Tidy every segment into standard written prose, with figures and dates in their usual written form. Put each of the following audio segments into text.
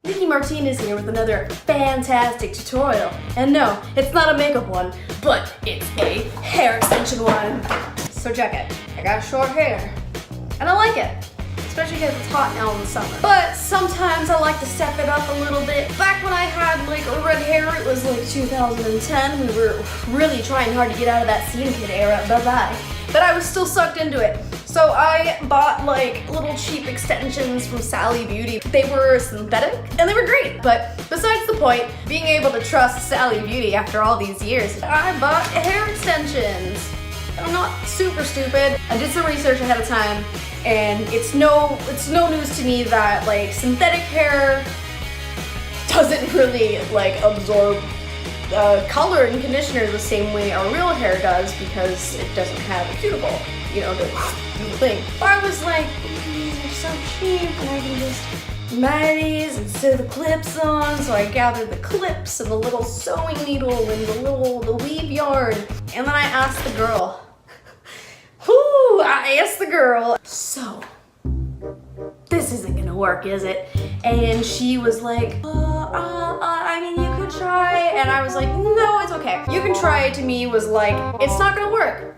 Nikki Martinez here with another fantastic tutorial. And no, it's not a makeup one, but it's a hair extension one. So check it. I got short hair, and I like it. Especially because it's hot now in the summer. But sometimes I like to step it up a little bit. Back when I had like red hair, it was like 2010. We were really trying hard to get out of that scene kid era, bye-bye. But I was still sucked into it. So I bought like little cheap extensions from Sally Beauty. They were synthetic and they were great. But besides the point, being able to trust Sally Beauty after all these years, I bought hair extensions. I'm not super stupid. I did some research ahead of time, and it's no news to me that like synthetic hair doesn't really like absorb color and conditioner the same way our real hair does because it doesn't have a cuticle, you know, the thing. I was like, these are so cheap and I can just mad these and sew the clips on. So I gathered the clips and the little sewing needle and the weave yarn. And then I asked the girl, so this isn't gonna work, is it? And she was like, I mean, you could try. And I was like, no, it's okay. You can try it to me was like, it's not gonna work.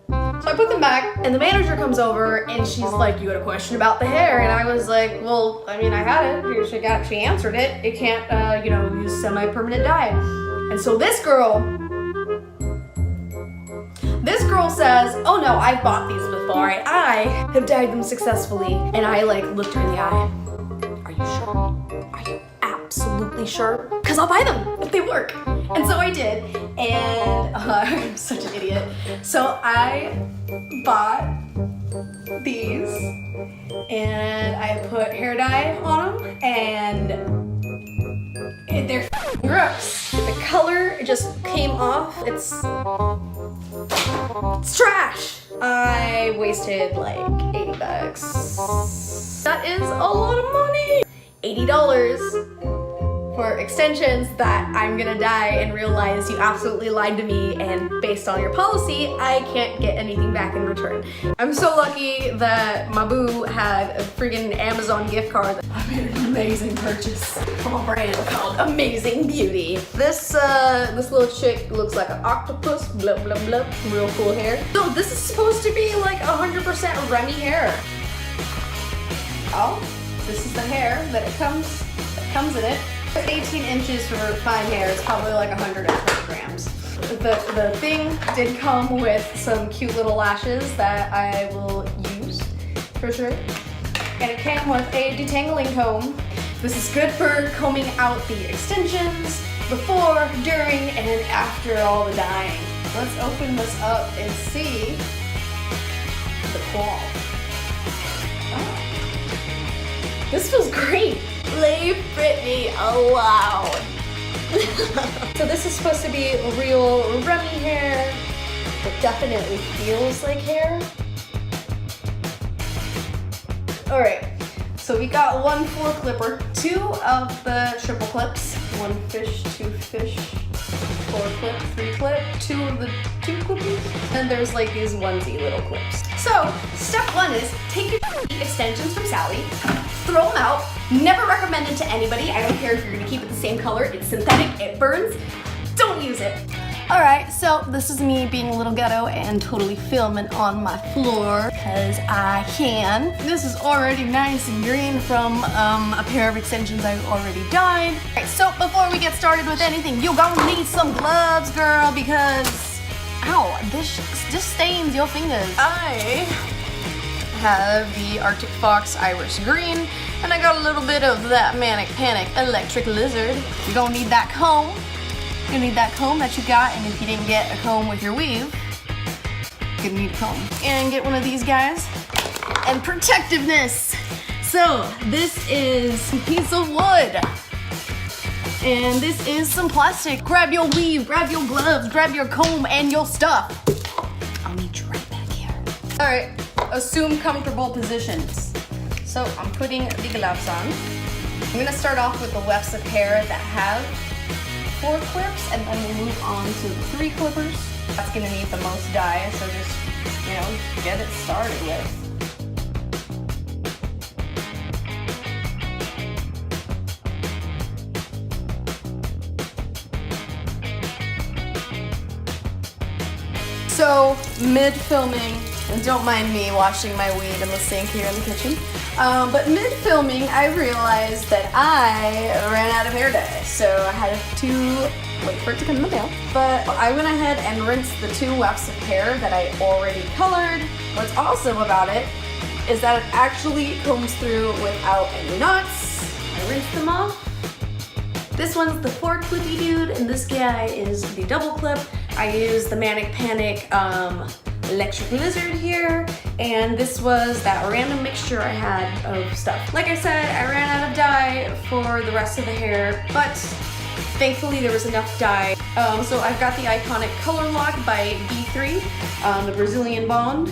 So I put them back and the manager comes over and she's like, you had a question about the hair. And I was like, well, I mean, I had it. She answered it. It can't, you know, use semi-permanent dye. And so this girl says, oh no, I've bought these before and I have dyed them successfully. And I like looked her in the eye. Are you sure? Are you absolutely sure? Because I'll buy them if they work. And so I did. And I'm such an idiot. So I bought these and I put hair dye on them and they're gross. The color just came off. It's trash. I wasted like 80 bucks. That is a lot of money. $80 for extensions that I'm gonna dye and realize you absolutely lied to me, and based on your policy, I can't get anything back in return. I'm so lucky that my boo had a friggin' Amazon gift card. I made an amazing purchase from a brand called AmazingBeauty. This little chick looks like an octopus, blah blah blah, real cool hair. So this is supposed to be like 100% Remy hair. Oh, this is the hair that comes in it. 18 inches for fine hair is probably like 120 grams. The thing did come with some cute little lashes that I will use for sure. And it came with a detangling comb. This is good for combing out the extensions before, during, and after all the dyeing. Let's open this up and see the claw. Oh. This feels great. Leave Britney alone. So this is supposed to be real Remy hair, but definitely feels like hair. Alright, so we got one 4-clipper, 2 of the triple clips, 1 fish, 2 fish, 4 clip, 3 clip, 2 of the 2 clippers, and there's like these onesie little clips. So, step 1 is take your extensions from Sally, throw them out. Never recommended to anybody. I don't care if you're gonna keep it the same color. It's synthetic, it burns. Don't use it. All right, so this is me being a little ghetto and totally filming on my floor because I can. This is already nice and green from a pair of extensions I already dyed. All right, so before we get started with anything, you're gonna need some gloves, girl, because, ow, this stains your fingers. I have the Arctic Fox Iris Green, and I got a little bit of that Manic Electric Lizard. You're gonna need that comb. You're gonna need that comb that you got, and if you didn't get a comb with your weave, you're gonna need a comb. And get one of these guys. And protectiveness. So, this is a piece of wood. And this is some plastic. Grab your weave, grab your gloves, grab your comb, and your stuff. I'll meet you right back here. All right. Assume comfortable positions. So I'm putting the gloves on. I'm gonna start off with the wefts of hair that have 4 clips, and then we'll move on to the 3 clippers. That's gonna need the most dye, so just, you know, get it started with. So, mid-filming, and don't mind me washing my weed in the sink here in the kitchen, but mid-filming I realized that I ran out of hair dye, so I had to wait for it to come in the mail. But I went ahead and rinsed the 2 wefts of hair that I already colored. What's awesome about it is that it actually combs through without any knots. I rinsed them off. This one's the 4-clippy dude, and this guy is the double clip. I used the Manic Electric Lizard here, and this was that random mixture I had of stuff. Like I said, I ran out of dye for the rest of the hair, but thankfully there was enough dye. So I've got the Iconic Color Lock by B3, the Brazilian Bond.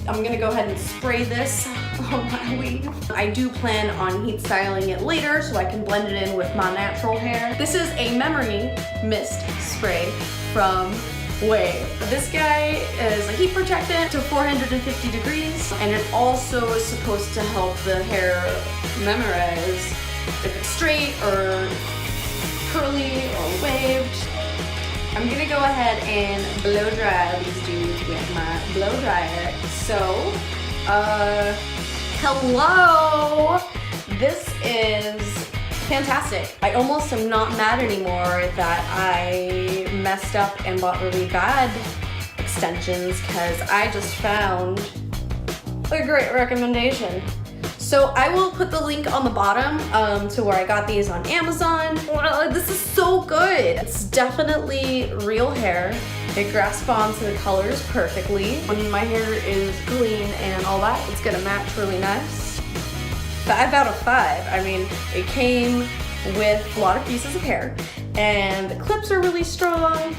I'm gonna go ahead and spray this on my weave. I do plan on heat styling it later so I can blend it in with my natural hair. This is a memory mist spray from OUAI. This guy is a heat protectant to 450 degrees, and it also is supposed to help the hair memorize if it's straight or curly or waved. I'm gonna go ahead and blow dry these dudes with my blow dryer. So, hello! This is fantastic. I almost am not mad anymore that I messed up and bought really bad extensions, because I just found a great recommendation. So I will put the link on the bottom to where I got these on Amazon. Wow, this is so good. It's definitely real hair. It grasps onto the colors perfectly. When my hair is clean and all that, it's gonna match really nice. 5 out of 5. I mean, it came with a lot of pieces of hair, and the clips are really strong.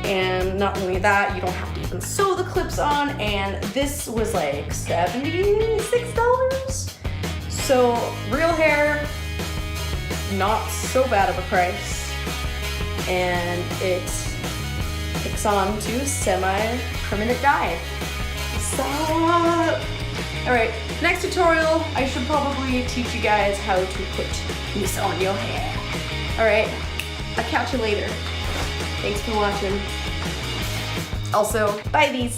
And not only that, you don't have to even sew the clips on, and this was like $76. So real hair, not so bad of a price, and it kicks on to semi-permanent dye. So, alright, next tutorial, I should probably teach you guys how to put this on your hair. Alright, I'll catch you later. Thanks for watching. Also, buy these.